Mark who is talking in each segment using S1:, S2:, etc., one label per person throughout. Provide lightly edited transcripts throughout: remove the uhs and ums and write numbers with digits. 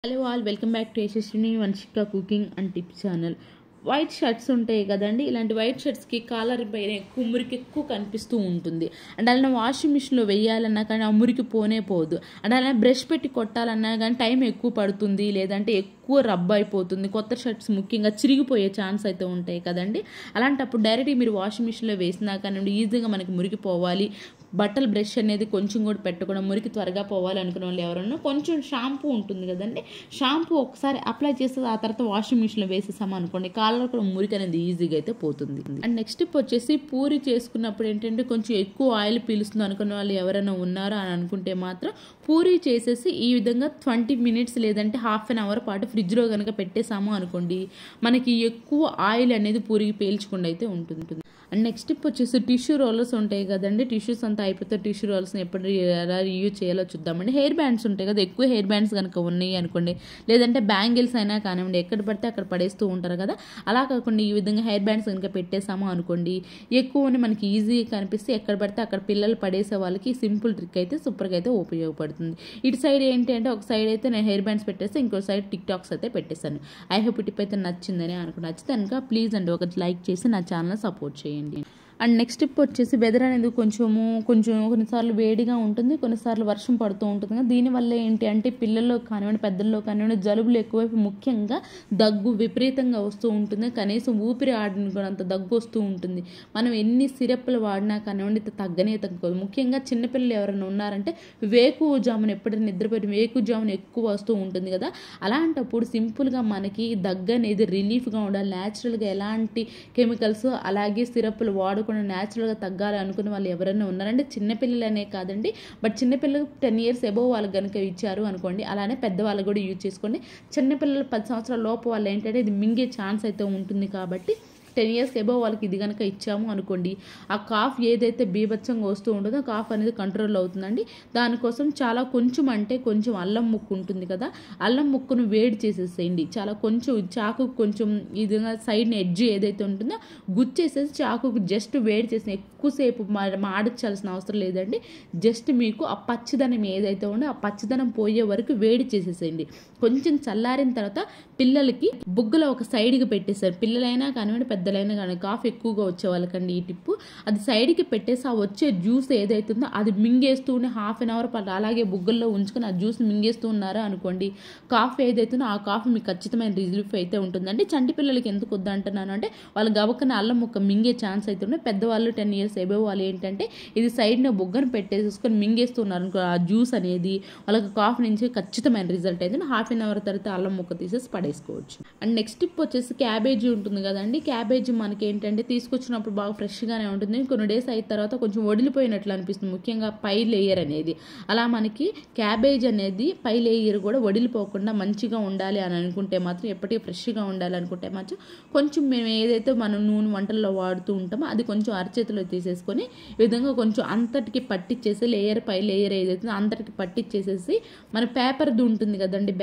S1: Hello all welcome back to Yashaswini Vamshika cooking and tips channel. White shirts ఉంటాయి కదండి, ఇలాంటి white షర్ట్స్కి caller పైన ఎక్కువ మురికి ఎక్కువ కనిపిస్తూ ఉంటుంది. అంటే అలా వాషింగ్ మిషన్లో వేయాలన్నా కానీ ఆ మురికి పోనే పోదు. అంటే అలా బ్రష్ పెట్టి కొట్టాలన్నా కానీ టైం ఎక్కువ పడుతుంది, లేదంటే ఎక్కువ రబ్ అయిపోతుంది. కొత్త షర్ట్స్ ముఖ్యంగా చిరిగిపోయే ఛాన్స్ అయితే ఉంటాయి కదండి. అలాంటప్పుడు డైరెక్ట్గా మీరు వాషింగ్ మిషన్లో వేసినా కానీ ఈజీగా మనకి మురికి పోవాలి, బట్టలు బ్రష్ అనేది కొంచెం కూడా పెట్టకుండా మురికి త్వరగా పోవాలి అనుకునే వాళ్ళు ఎవరన్నా కొంచెం షాంపూ ఉంటుంది కదండి, షాంపూ ఒకసారి అప్లై చేస్తే ఆ తర్వాత వాషింగ్ మిషన్లో వేసేసాము అనుకోండి, కాళ్ళలో కూడా మురికి అనేది ఈజీగా అయితే పోతుంది. అండ్ నెక్స్ట్ టిప్ వచ్చేసి పూరి చేసుకున్నప్పుడు ఏంటంటే కొంచెం ఎక్కువ ఆయిల్ పీలుస్తుంది అనుకునే వాళ్ళు ఎవరైనా ఉన్నారా అని అనుకుంటే మాత్రం పూరి చేసేసి ఈ విధంగా 20 minutes లేదంటే హాఫ్ అన్ అవర్ పాటు ఫ్రిడ్జ్లో కనుక పెట్టేసాము అనుకోండి, మనకి ఎక్కువ ఆయిల్ అనేది పూరికి పీల్చకుండా అయితే ఉంటుంది. అండ్ నెక్స్ట్ టిప్ వచ్చేసి టిష్యూ రోలర్స్ ఉంటాయి కదండి, టిష్యూస్ అంతా అయిపోతే టిష్యూ రోలర్స్ని ఎప్పుడు ఎలా యూజ్ చేయాలో చూద్దామండి. హెయిర్ బ్యాండ్స్ ఉంటాయి కదా, ఎక్కువ హెయిర్ బ్యాండ్స్ కనుక ఉన్నాయి అనుకోండి, లేదంటే బ్యాంగిల్స్ అయినా కానివ్వండి, ఎక్కడ పడితే అక్కడ పడేస్తూ ఉంటారు కదా, అలా కాకుండా ఈ విధంగా హెయిర్ బ్యాండ్స్ కనుక పెట్టేసాము అనుకోండి, ఎక్కువని మనకి ఈజీగా కనిపిస్తే ఎక్కడ పడితే అక్కడ పిల్లలు పడేసే వాళ్ళకి సింపుల్ ట్రిక్ అయితే సూపర్గా అయితే ఉపయోగపడుతుంది. ఇటు సైడ్ ఏంటి అంటే ఒక సైడ్ అయితే నేను హెయిర్ బ్యాండ్స్ పెట్టేస్తే ఇంకో సైడ్ టిక్ టాక్స్ అయితే పెట్టేశాను. ఐ హోప్ ఈ టిప్ అయితే నచ్చిందని అనుకుంటే, నచ్చితే కనుక ప్లీజ్ అండి ఒక లైక్ చేసి నా ఛానల్ సపోర్ట్ చేయండి. అండ్ నెక్స్ట్ టిప్ వచ్చేసి వెదర్ అనేది కొంచెం కొన్నిసార్లు వేడిగా ఉంటుంది, కొన్నిసార్లు వర్షం పడుతూ ఉంటుంది కదా, దీనివల్ల ఏంటి అంటే పిల్లల్లో కానివ్వండి పెద్దల్లో కానివ్వండి జలుబులు ఎక్కువైపు ముఖ్యంగా దగ్గు విపరీతంగా వస్తూ ఉంటుంది. కనీసం ఊపిరి ఆడినంత దగ్గు వస్తూ ఉంటుంది. మనం ఎన్ని సిరప్లు వాడినా కానివ్వండి తగ్గనే తగ్గదు. ముఖ్యంగా చిన్నపిల్లలు ఎవరైనా ఉన్నారంటే వేకువజామున ఎప్పుడైనా నిద్రపోయి వేకువజామున ఎక్కువ వస్తూ ఉంటుంది కదా, అలాంటప్పుడు సింపుల్గా మనకి దగ్గు అనేది రిలీఫ్గా ఉండాలి, న్యాచురల్గా ఎలాంటి కెమికల్స్ అలాగే సిరప్లు వాడకుండా న్యాచురల్గా తగ్గాలి అనుకునే వాళ్ళు ఎవరైనా ఉన్నారంటే చిన్నపిల్లలనే కాదండి, బట్ చిన్నపిల్లలకు 10 years అబోవ్ వాళ్ళకి కనుక ఇచ్చారు అనుకోండి, అలానే పెద్దవాళ్ళు కూడా యూజ్ చేసుకోండి. చిన్నపిల్లలు 10 సంవత్సరాల లోపు వాళ్ళు ఏంటంటే ఇది మింగే ఛాన్స్ అయితే ఉంటుంది కాబట్టి 10 years అబోవ్ వాళ్ళకి ఇది కనుక ఇచ్చాము అనుకోండి, ఆ కాఫ్ ఏదైతే బీభత్సంగా వస్తూ ఉంటుందో కాఫ్ అనేది కంట్రోల్ అవుతుందండి. దానికోసం చాలా కొంచెం అల్లం ముక్కు ఉంటుంది కదా, అల్లం ముక్కును వేడి చేసేసేయండి. చాలా కొంచెం చాకు కొంచెం ఈ విధంగా సైడ్ని ఎడ్జ్ ఏదైతే ఉంటుందో గుచ్చేసేసి చాకుకు జస్ట్ వేడి చేసిన, ఎక్కువసేపు మాడించాల్సిన అవసరం లేదండి. జస్ట్ మీకు ఆ పచ్చిదనం ఏదైతే ఉందో ఆ పచ్చిదనం పోయే వరకు వేడి చేసేసేయండి. కొంచెం చల్లారిన తర్వాత పిల్లలకి బుగ్గలో ఒక సైడ్కి పెట్టేశారు, పిల్లలైనా కానివ్వండి పెద్దలైనా కానీ కాఫ్ ఎక్కువగా వచ్చే వాళ్ళకండి ఈ టిప్పు. అది సైడ్కి పెట్టేసి ఆ వచ్చే జ్యూస్ ఏదైతుందో అది మింగేస్తూనే హాఫ్ అన్ అవర్ పాటు అలాగే బుగ్గల్లో ఉంచుకొని ఆ జ్యూస్ మింగేస్తూ ఉన్నారా అనుకోండి, కాఫ్ ఏదైతుందో ఆ కాఫ్ మీకు ఖచ్చితమైన రిలీఫ్ అయితే ఉంటుందండి. చంటి పిల్లలకి ఎందుకు వద్దు అంటున్నాను అంటే వాళ్ళు గబక్కన అల్లం ముక్క మింగే ఛాన్స్ అయితే ఉన్నాయి. పెద్దవాళ్ళు 10 years అబోవ్ వాళ్ళు ఏంటంటే ఇది సైడ్న బుగ్గను పెట్టేసుకొని మింగేస్తున్నారు అనుకో, ఆ జ్యూస్ అనేది వాళ్ళకి కాఫ్ నుంచి ఖచ్చితమైన రిజల్ట్ అయితే హాఫ్ అన్ అవర్ తర్వాత అల్లం ముక్క తీసేసి పడేసుకోవచ్చు. అండ్ నెక్స్ట్ టిప్ వచ్చేసి క్యాబేజీ ఉంటుంది కదండి, క్యాబేజీ మనకి ఏంటంటే తీసుకొచ్చినప్పుడు బాగా ఫ్రెష్గానే ఉంటుంది, కొన్ని డేస్ అయిన తర్వాత కొంచెం వడిలిపోయినట్లు అనిపిస్తుంది, ముఖ్యంగా పై లేయర్ అనేది. అలా మనకి క్యాబేజ్ అనేది పై లేయర్ కూడా వడిలిపోకుండా మంచిగా ఉండాలి అని అనుకుంటే మాత్రం, ఎప్పటికీ ఫ్రెష్గా ఉండాలి అనుకుంటే మాత్రం కొంచెం మేము ఏదైతే మనం నూనె వంటల్లో వాడుతూ ఉంటామో అది కొంచెం అరచేతిలో తీసేసుకొని ఈ విధంగా కొంచెం అంతటికి పట్టించేసి లేయర్ పై లేయర్ ఏదైతే అంతటికి పట్టించేసేసి మన పేపర్ది ఉంటుంది కదండి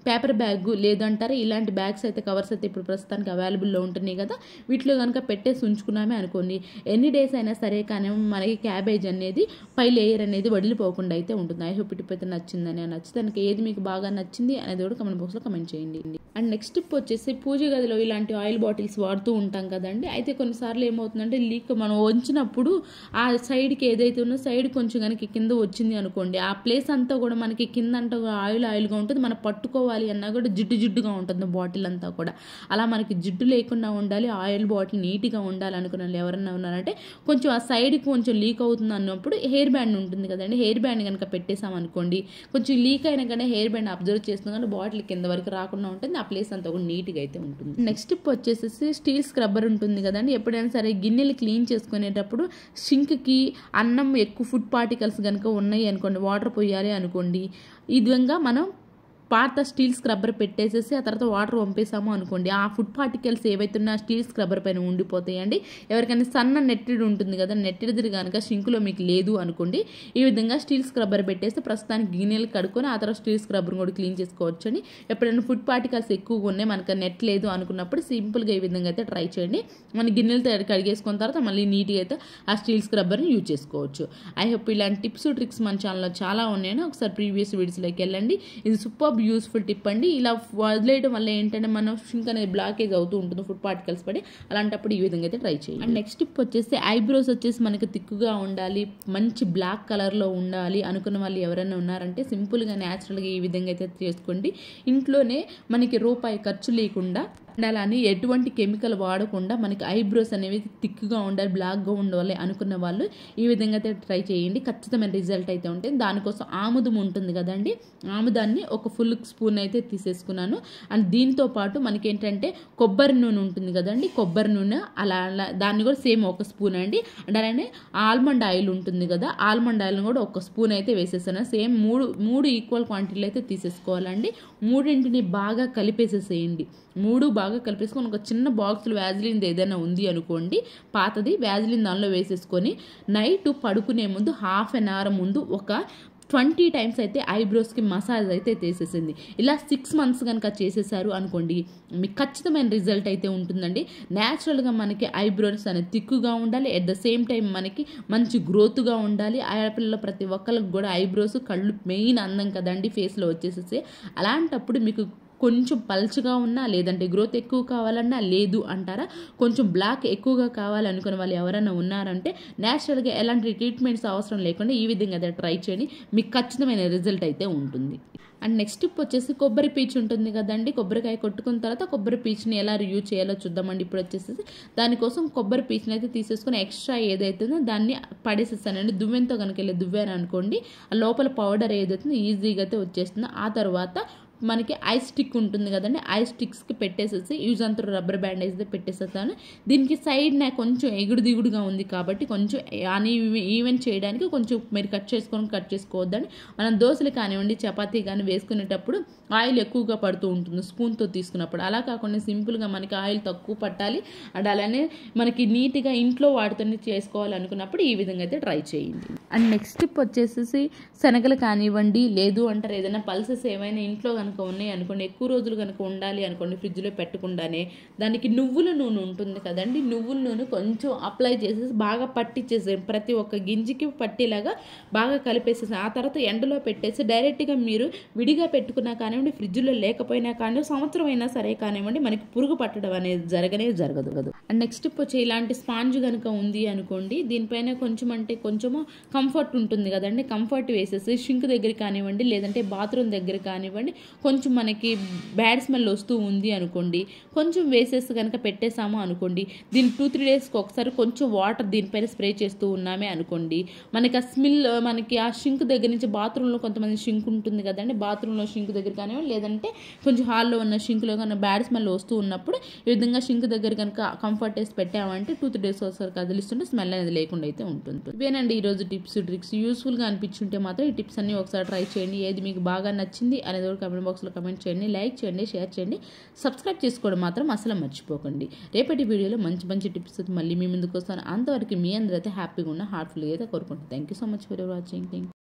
S1: పేపర్ బ్యాగ్ లేదంటారా, ఇలాంటి బ్యాగ్స్ అయితే కవర్స్ అయితే ఇప్పుడు ప్రస్తుతానికి అవైలబుల్లో ఉంటున్నాయి కదా, వీటిలో కనుక పెట్టేసి ఉంచుకున్నామే అనుకోండి, ఎన్ని డేస్ అయినా సరే కానీ మనకి క్యాబేజ్ అనేది పై లేయర్ అనేది వదిలిపోకుండా అయితే ఉంటుంది. ఐ హోప్ టిప్ అయితే నచ్చిందని, నచ్చితే దానికి ఏది మీకు బాగా నచ్చింది అనేది కూడా కమెంట్ బాక్స్లో కమెంట్ చేయండి. అండ్ నెక్స్ట్ టిప్ వచ్చేసి పూజ గదిలో ఇలాంటి ఆయిల్ బాటిల్స్ వాడుతూ ఉంటాం కదండి, అయితే కొన్నిసార్లు ఏమవుతుందంటే లీక్ మనం వంచినప్పుడు ఆ సైడ్కి ఏదైతే ఉన్నో సైడ్ కొంచెం కనుక కింద వచ్చింది అనుకోండి, ఆ ప్లేస్ అంతా కూడా మనకి కింద అంతా ఆయిల్గా ఉంటుంది, మనం పట్టుకోవాలి అన్నా కూడా జిడ్డుగా ఉంటుంది బాటిల్ అంతా కూడా. అలా మనకి జిడ్డు లేకుండా ఉండాలి, ఆయిల్ బాటిల్ నీట్గా ఉండాలి అనుకున్న వాళ్ళు ఎవరన్నా ఉన్నారంటే కొంచెం ఆ సైడ్కి కొంచెం లీక్ అవుతుంది అన్నప్పుడు హెయిర్ బ్యాండ్ ఉంటుంది కదండి, హెయిర్ బ్యాండ్ కనుక పెట్టేసామనుకోండి కొంచెం లీక్ అయినా కానీ హెయిర్ బ్యాండ్ అబ్జర్వ్ చేస్తుంది కానీ బాటిల్ కింద వరకు రాకుండా ఉంటుంది, ఆ ప్లేస్ అంతా కూడా నీట్గా అయితే ఉంటుంది. నెక్స్ట్ టిప్ వచ్చేసి స్టీల్ స్క్రబ్బర్ ఉంటుంది కదండి, ఎప్పుడైనా సరే గిన్నెలు క్లీన్ చేసుకునేటప్పుడు సింక్కి అన్నం ఎక్కువ ఫుడ్ పార్టికల్స్ కనుక ఉన్నాయి అనుకోండి, వాటర్ పోయాలి అనుకోండి, ఈ విధంగా మనం పాత స్టీల్ స్క్రబ్బర్ పెట్టేసేసి ఆ తర్వాత వాటర్ పంపేసాము అనుకోండి, ఆ ఫుడ్ పార్టికల్స్ ఏవైతున్నా స్టీల్ స్క్రబ్బర్ పైన ఉండిపోతాయండి. ఎవరికైనా సన్న నెట్టిడ్ ఉంటుంది కదా, నెట్టిడిది కనుక సింకులో మీకు లేదు అనుకోండి, ఈ విధంగా స్టీల్ స్క్రబ్బర్ పెట్టేస్తే ప్రస్తుతానికి గిన్నెలు కడుక్కొని ఆ తర్వాత స్టీల్ స్క్రబ్బర్ కూడా క్లీన్ చేసుకోవచ్చు అని. ఎప్పుడైనా ఫుడ్ పార్టికల్స్ ఎక్కువగా ఉన్నాయి మనకు నెట్ లేదు అనుకున్నప్పుడు సింపుల్గా ఈ విధంగా అయితే ట్రై చేయండి. మన గిన్నెలతో కడిగేసుకున్న తర్వాత మళ్ళీ నీట్గా అయితే ఆ స్టీల్ స్క్రబ్బర్ని యూజ్ చేసుకోవచ్చు. ఐ హోప్ ఇలాంటి టిప్స్ ట్రిక్స్ మన ఛానల్లో చాలా ఉన్నాయని ఒకసారి ప్రీవియస్ వీడియోస్లోకి వెళ్ళండి. ఇది సూపర్ సూపర్ యూస్ఫుల్ టిప్ అండి. ఇలా వదిలేయడం వల్ల ఏంటంటే మన షింక్ అనేది బ్లాకేజ్ అవుతూ ఉంటుంది, ఫుడ్ పార్టికల్స్ పడి. అలాంటప్పుడు ఈ విధంగా అయితే ట్రై చేయండి. అండ్ నెక్స్ట్ టిప్ వచ్చేసి ఐబ్రోస్ వచ్చేసి మనకి థిక్గా ఉండాలి, మంచి బ్లాక్ కలర్లో ఉండాలి అనుకున్న వాళ్ళు ఎవరైనా ఉన్నారంటే సింపుల్గా న్యాచురల్గా ఈ విధంగా అయితే చేసుకోండి. ఇంట్లోనే మనకి రూపాయి ఖర్చు లేకుండా ఉండాలని, ఎటువంటి కెమికల్ వాడకుండా మనకి ఐబ్రోస్ అనేవి థిక్గా ఉండాలి, బ్లాక్గా ఉండాలి అనుకున్న వాళ్ళు ఈ విధంగా అయితే ట్రై చేయండి. ఖచ్చితమైన రిజల్ట్ అయితే ఉంటుంది. దానికోసం ఆముదం ఉంటుంది కదండి, ఆముదాన్ని ఒక ఫుల్ స్పూన్ అయితే తీసేసుకున్నాను. అండ్ దీంతో పాటు మనకి ఏంటంటే కొబ్బరి నూనె ఉంటుంది కదండి, కొబ్బరి నూనె అలా దాన్ని కూడా సేమ్ ఒక స్పూన్ అండి. అండ్ అలానే ఆల్మండ్ ఆయిల్ ఉంటుంది కదా, ఆల్మండ్ ఆయిల్ని కూడా ఒక స్పూన్ అయితే వేసేసాను. సేమ్ మూడు ఈక్వల్ క్వాంటిటీలో అయితే తీసేసుకోవాలండి. మూడింటిని బాగా కలిపేసేసేయండి. మూడు బాగా కలిపేసుకొని ఒక చిన్న బాక్స్లో వ్యాజిలిన్ ఏదైనా ఉంది అనుకోండి, పాతది వ్యాజిలిన్ దానిలో వేసేసుకొని నైట్ పడుకునే ముందు హాఫ్ అన్ అవర్ ముందు ఒక 20 టైమ్స్ అయితే ఐబ్రోస్కి మసాజ్ అయితే చేసేసింది. ఇలా 6 months కనుక చేసేసారు అనుకోండి, మీకు ఖచ్చితమైన రిజల్ట్ అయితే ఉంటుందండి. న్యాచురల్గా మనకి ఐబ్రోస్ అనేది థిక్గా ఉండాలి, ఎట్ ద సేమ్ టైం మనకి మంచి గ్రోత్గా ఉండాలి. ఆడపిల్లల ప్రతి ఒక్కరికి కూడా ఐబ్రోస్ కళ్ళు మెయిన్ అందం కదండి ఫేస్లో వచ్చేసేసి. అలాంటప్పుడు మీకు కొంచెం పల్చగా ఉన్నా, లేదంటే గ్రోత్ ఎక్కువ కావాలన్నా, లేదు అంటారా కొంచెం బ్లాక్ ఎక్కువగా కావాలనుకునే వాళ్ళు ఎవరైనా ఉన్నారంటే న్యాచురల్గా ఎలాంటి ట్రీట్మెంట్స్ అవసరం లేకుండా ఈ విధంగా అయితే ట్రై చేయండి, మీకు ఖచ్చితమైన రిజల్ట్ అయితే ఉంటుంది. అండ్ నెక్స్ట్ టిప్ వచ్చేసి కొబ్బరి పీచు ఉంటుంది కదండి, కొబ్బరికాయ కొట్టుకున్న తర్వాత కొబ్బరి పీచుని ఎలా రియూజ్ చేయాలో చూద్దామండి. ఇప్పుడు వచ్చేసి దానికోసం కొబ్బరి పీచుని అయితే తీసేసుకొని ఎక్స్ట్రా ఏదైతుందో దాన్ని పడేసేస్తానండి. దువ్వెంతో కనుక వెళ్ళి దువ్వాను అనుకోండి, ఆ లోపల పౌడర్ ఏదైతుందో ఈజీగా అయితే వచ్చేస్తుంది. ఆ తర్వాత మనకి ఐస్ స్టిక్ ఉంటుంది కదండి, ఐస్ స్టిక్స్కి పెట్టేసేసి యూజ్ అంతా రబ్బర్ బ్యాండేజ్ అయితే పెట్టేసేస్తాను. దీనికి సైడ్ నాకు కొంచెం ఎగుడు దిగుడుగా ఉంది కాబట్టి కొంచెం ఈవెన్ చేయడానికి కొంచెం మీరు కట్ చేసుకోవద్దండి. మనం దోశలు కానివ్వండి, చపాతీ కానీ వేసుకునేటప్పుడు ఆయిల్ ఎక్కువగా పడుతూ ఉంటుంది స్పూన్తో తీసుకున్నప్పుడు. అలా కాకుండా సింపుల్గా మనకి ఆయిల్ తక్కువ పట్టాలి, అండ్ అలానే మనకి నీట్గా ఇంట్లో వాటితోనే చేసుకోవాలనుకున్నప్పుడు ఈ విధంగా అయితే ట్రై చేయండి. అండ్ నెక్స్ట్ టిప్ వచ్చేసి శనగలు కానివ్వండి, లేదు అంటారు ఏదైనా పల్సెస్ ఏమైనా ఇంట్లో కనుక ఉన్నాయి అనుకోండి, ఎక్కువ రోజులు కనుక ఉండాలి అనుకోండి ఫ్రిడ్జ్లో పెట్టకుండానే, దానికి నువ్వుల నూనె ఉంటుంది కదండి, నువ్వుల నూనె కొంచెం అప్లై చేసేసి బాగా పట్టించేసి ప్రతి ఒక్క గింజకి పట్టేలాగా బాగా కలిపేసేసి ఆ తర్వాత ఎండలో పెట్టేసి డైరెక్ట్గా మీరు విడిగా పెట్టుకున్నా కానివ్వండి, ఫ్రిడ్జ్లో లేకపోయినా కానీ సంవత్సరం అయినా సరే కానివ్వండి, మనకి పురుగు పట్టడం అనేది జరగదు. అండ్ నెక్స్ట్ వచ్చి ఇలాంటి స్పాంజ్ కనుక ఉంది అనుకోండి, దీనిపైన కొంచెం అంటే కొంచెము కంఫర్ట్ ఉంటుంది కదండి, కంఫర్ట్ వేసేసి షింక్ దగ్గర కానివ్వండి, లేదంటే బాత్రూమ్ దగ్గర కానివ్వండి, కొంచెం మనకి బ్యాడ్ స్మెల్ వస్తూ ఉంది అనుకోండి, కొంచెం వేసేసి కనుక పెట్టేసాము అనుకోండి, దీన్ని 2-3 డేస్కి ఒకసారి కొంచెం వాటర్ దీనిపైన స్ప్రే చేస్తూ ఉన్నామే అనుకోండి, మనకి ఆ స్మెల్ మనకి ఆ షింక్ దగ్గర నుంచి బాత్రూంలో కొంతమంది షింక్ ఉంటుంది కదండి, బాత్రూంలో షింక్ దగ్గర కానివ్వండి, లేదంటే కొంచెం హాల్లో ఉన్న షింక్లో కనుక బ్యాడ్ స్మెల్ వస్తూ ఉన్నప్పుడు ఈ విధంగా షింక్ దగ్గర కనుక కంఫర్ట్ వేసి పెట్టామంటే 2-3 డేస్ ఒకసారి కదిలిస్తుంటే స్మెల్ అనేది లేకుండా అయితే ఉంటుంది. ఇవేనండి ఈరోజు టిప్స్ ట్రిక్స్. యూస్ఫుల్గా అనిపించుంటే మాత్రం ఈ టిప్స్ అన్ని ఒకసారి ట్రై చేయండి. ఏది మీకు బాగా నచ్చింది అనేది కూడా కామెంట్ బాక్స్లో కామెంట్ చేయండి, లైక్ చేయండి, షేర్ చేయండి, సబ్స్క్రైబ్ చేసుకోవడం మాత్రం అసలు మర్చిపోకండి. రేపటి వీడియోలో మంచి టిప్స్ మళ్ళీ మీ ముందుకు వస్తాను. అంతవరకు మీ అందరూ అయితే హ్యాపీగా ఉన్న హార్ట్ఫుల్గా అయితే కోరుకుంటాను. Thank you so much for watching.